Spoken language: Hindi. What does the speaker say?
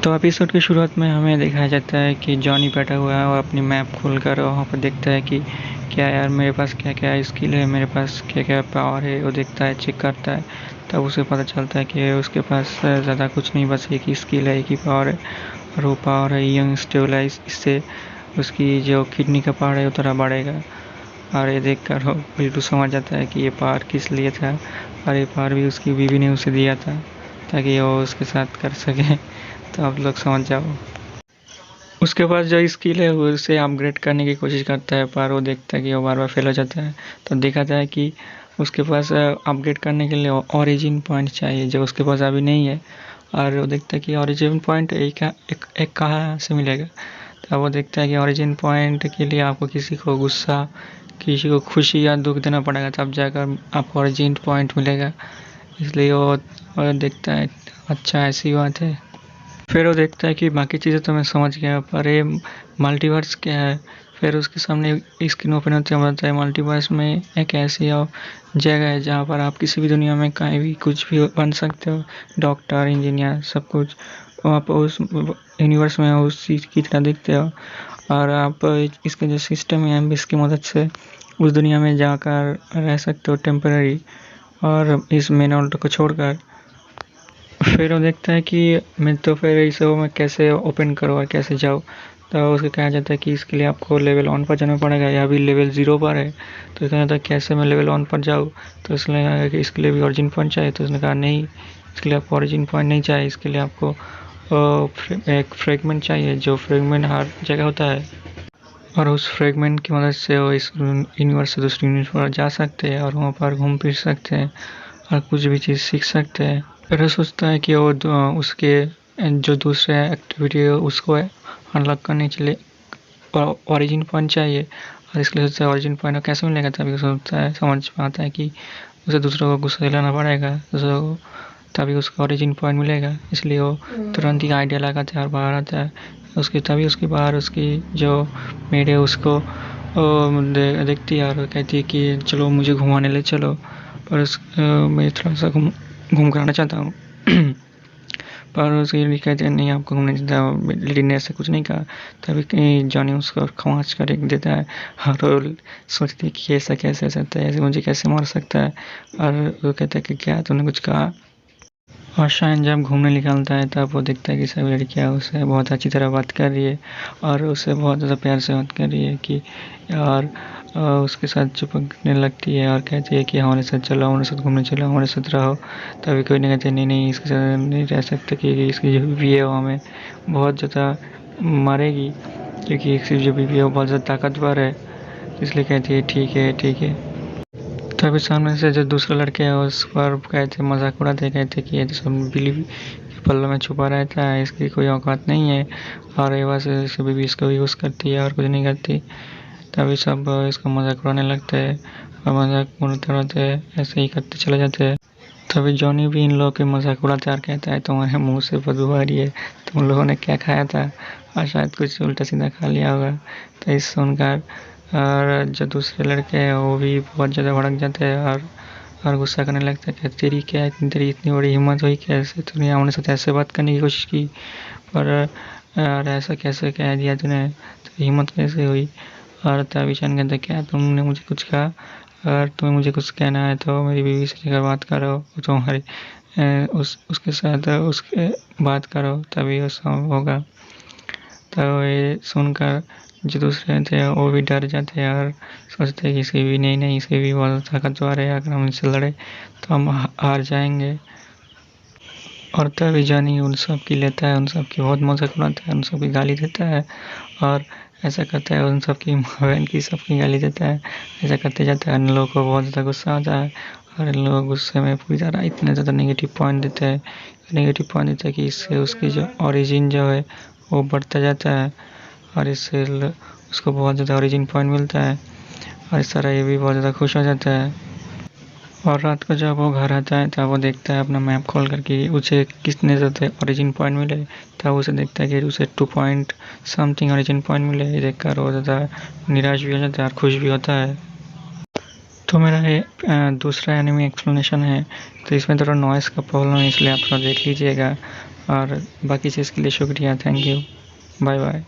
तो एपिसोड की शुरुआत में हमें दिखाया जाता है कि जॉनी बैठा हुआ है और अपनी मैप खोलकर वहाँ पर देखता है कि क्या यार मेरे पास क्या क्या स्किल है, मेरे पास क्या क्या पावर है। वो देखता है, चेक करता है, तब उसे पता चलता है कि उसके पास ज़्यादा कुछ नहीं, बस एक ही स्किल है, एक ही पावर है और वो पावर है यंग स्टेबलाइज। इससे उसकी जो किडनी का पावर है वो थोड़ा बढ़ेगा। और ये देख कर वो बिल्कुल समझ जाता है कि ये पावर किस लिए था, और ये पावर भी उसकी बीवी ने उसे दिया था ताकि वो उसके साथ कर सके। तो आप लोग समझ जाओ। उसके पास जो स्किल है वो उसे अपग्रेड करने की कोशिश करता है, पर वो देखता है कि वो बार बार फेल हो जाता है। तो देखा जाए कि उसके पास अपग्रेड करने के लिए ओरिजिन पॉइंट चाहिए, जो उसके पास अभी नहीं है। और वो देखता है कि ओरिजिन पॉइंट एक कहाँ से मिलेगा। तो वो देखता है कि ओरिजिन पॉइंट के लिए आपको किसी को गुस्सा, किसी को खुशी या दुख देना पड़ेगा, तब जाकर आपको ओरिजिन पॉइंट मिलेगा। इसलिए वो देखता है, अच्छा ऐसी बात है। फिर वो देखता है कि बाकी चीज़ें तो मैं समझ गया, पर ये मल्टीवर्स क्या है। फिर उसके सामने स्क्रीन ओपन होते ही बताता है मल्टीवर्स में एक ऐसी जगह है जहाँ पर आप किसी भी दुनिया में कहीं भी कुछ भी बन सकते हो, डॉक्टर, इंजीनियर, सब कुछ। आप उस यूनिवर्स में उस चीज़ की तरह दिखते हो, और आप इसके जो सिस्टम है इसकी मदद से उस दुनिया में जाकर रह सकते हो टेम्पररी, और इस मेन वर्ल्ड को छोड़कर। फिर वो देखता है कि मैं तो फिर इसे मैं कैसे ओपन करूँ और कैसे जाऊँ। तो उसको कहा जाता है कि इसके लिए आपको लेवल 1 पर जाना पड़ेगा, या अभी लेवल 0 पर है। तो कहा जाता है कैसे मैं लेवल 1 पर जाऊँ। तो उसने कहा कि इसके लिए भी ओरिजिन पॉइंट चाहिए। तो उसने कहा नहीं, इसके लिए आपको ओरिजिन पॉइंट नहीं चाहिए, इसके लिए आपको एक फ्रेगमेंट चाहिए, जो फ्रेगमेंट हर जगह होता है, और उस फ्रेगमेंट की मदद से वो इस यूनिवर्स से दूसरे यूनिवर्स पर जा सकते हैं और वहाँ पर घूम फिर सकते हैं और कुछ भी चीज़ सीख सकते हैं। फिर वो सोचता है कि वो उसके जो दूसरे एक्टिविटी है उसको अनलॉक करने के लिए ओरिजिन पॉइंट चाहिए। और इसके लिए सोचता है ओरिजिन पॉइंट कैसे मिलेगा। तभी वो सोचता है, समझ पाता है कि उसे दूसरों को गुस्सा दिलाना पड़ेगा, दूसरों को, तभी उसका ओरिजिन पॉइंट मिलेगा। इसलिए वो तुरंत ही आइडिया लगाता है और बाहर आता है। तभी उसके बाहर उसकी जो मेड है उसको देखती है और कहती है कि चलो मुझे घुमाने ले चलो। पर मैं थोड़ा सा घूम कर आना चाहता हूँ। पर उसकी लेडी कहती है नहीं, आपको घूमने देता है। लेडी ने ऐसा कुछ नहीं कहा। तभी जॉनी उसको खवाच कर एक देता है, और वो सोचती है कि ऐसा कैसे हो सकता है, ऐसे मुझे कैसे मार सकता है। और वो कहता है कि क्या तूने कुछ कहा। और शायन जब घूमने निकलता है तब वो देखता है कि सभी लड़कियाँ उसे बहुत अच्छी तरह बात कर रही है और उसे बहुत ज़्यादा प्यार से बात कर रही है कि, और उसके साथ चिपकने लगती है और कहती है कि हमारे साथ चलो, हमारे साथ घूमने चलो, हमारे साथ रहो। तभी कोई नहीं कहते नहीं नहीं, इसके साथ नहीं रह सकते कि इसकी जो बीवी है वो हमें बहुत ज़्यादा मारेगी, क्योंकि इसकी जो बीवी है वो बहुत ज़्यादा ताकतवर है। इसलिए कहती है ठीक है ठीक है। तभी सामने से जो दूसरे लड़के हैं उस पर कहते मजाक उड़ाते, कहते कि ये तो सब बिल्ली के पल्लों में छुपा रहता है, इसकी कोई औकात नहीं है, और ये बस कभी भी इसको यूज़ करती है और कुछ नहीं करती। तभी सब इसका मजाक उड़ाने लगते हैं और मजाक उड़ाते उड़ाते ऐसे ही करते चले जाते हैं। तभी जॉनी भी इन लोगों के मजाक उड़ाता है और कहता है तुम्हारे मुंह से बदबू आ रही है, तुम लोगों ने क्या खाया था, और शायद कुछ उल्टा सीधा खा लिया होगा। तो इस सुनकर और जो दूसरे लड़के हैं वो भी बहुत ज़्यादा भड़क जाते हैं और गुस्सा करने लगते हैं कि तेरी इतनी बड़ी हिम्मत हुई, कैसे तूने हमारे साथ ऐसे बात करने की कोशिश की, पर और ऐसा कैसे कह दिया तूने, तो हिम्मत कैसे हुई। और तभी चैन कहता है क्या तुमने मुझे कुछ कहा, अगर तुम्हें मुझे कुछ कहना है तो मेरी बीवी से लेकर बात करो, तुम्हारी उसके साथ उसके बात करो, तभी वो सब होगा। तो ये सुनकर जो दूसरे थे वो भी डर जाते हैं और सोचते हैं कि इसकी भी नहीं इसकी भी बहुत ताकतवर है, अगर हम इनसे लड़े तो हम हार जाएंगे। और तभी जॉनी उन सब की लेता है, उन सब की बहुत मजाक उड़ाता है, उन सब की गाली देता है और ऐसा करता है, उन सब की बहन की सबकी गाली देता है। ऐसा करते जाता है, इन लोगों को बहुत ज़्यादा गुस्सा आता है और इन लोग गुस्से में पूरी तरह इतने ज़्यादा नेगेटिव पॉइंट देते हैं कि इससे उसकी जो ओरिजिन जो है वो बढ़ता जाता है, और इससे उसको बहुत ज़्यादा ओरिजिन पॉइंट मिलता है, और इस तरह ये भी बहुत ज़्यादा खुश हो जाता है। और रात को जब वो घर आता है तब वो देखता है अपना मैप खोल कर कि उसे कितने ज़्यादा ओरिजिन पॉइंट मिले। तब उसे देखता है कि उसे 2 पॉइंट समथिंग ओरिजिन पॉइंट मिले। ये देखकर वो ज़्यादा निराश भी हो जाता है और खुश भी होता है। तो मेरा ये दूसरा एनिमी एक्सप्लेनेशन है, तो इसमें थोड़ा नॉइस का प्रॉब्लम है, इसलिए आप थोड़ा देख लीजिएगा। और बाकी चीज़ के लिए शुक्रिया, थैंक यू, बाय बाय।